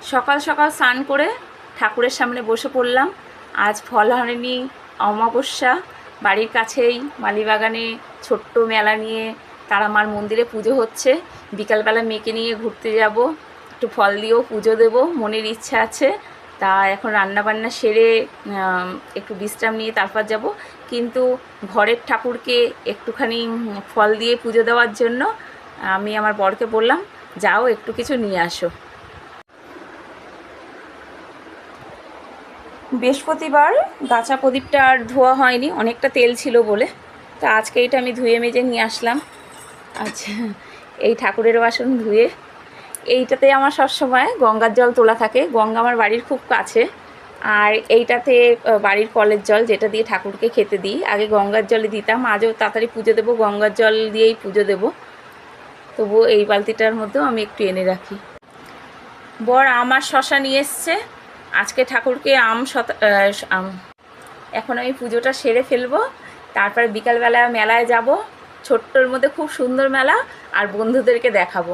সকাল সকাল স্নান করে ঠাকুরের সামনে বসে পড়লাম। আজ ফলহারিণী অমাবস্যা। বাড়ির কাছেই মালিবাগানে ছোট্ট মেলা নিয়ে তারামার মন্দিরে পুজো হচ্ছে। বিকালবেলা মেয়েকে নিয়ে ঘুরতে যাব, একটু ফল দিয়েও পুজো দেব, মনের ইচ্ছা আছে। তা এখন রান্নাবান্না সেরে একটু বিশ্রাম নিয়ে তারপর যাব। কিন্তু ঘরের ঠাকুরকে একটুখানি ফল দিয়ে পুজো দেওয়ার জন্য আমি আমার বরকে বললাম, যাও একটু কিছু নিয়ে আসো। বৃহস্পতিবার গাছা প্রদীপটা আর ধোয়া হয়নি, অনেকটা তেল ছিল বলে। তো আজকে এটা আমি ধুয়ে মেজে নিয়ে আসলাম। আচ্ছা, এই ঠাকুরের বাসন ধুয়ে এইটাতে আমার সবসময় গঙ্গার জল তোলা থাকে। গঙ্গা আমার বাড়ির খুব কাছে। আর এইটাতে বাড়ির কলের জল, যেটা দিয়ে ঠাকুরকে খেতে দিই। আগে গঙ্গার জলে দিতাম, আজও তাড়াতাড়ি পুজো দেবো, গঙ্গার জল দিয়েই পুজো দেবো। তবুও এই বালতিটার মধ্যেও আমি একটু এনে রাখি। বর আমার শশা নিয়ে এসছে। আজকে ঠাকুরকে এখন আমি পুজোটা সেরে ফেলবো, তারপরে বিকালবেলা মেলায় যাব। ছোট্টর মধ্যে খুব সুন্দর মেলা, আর বন্ধুদেরকে দেখাবো।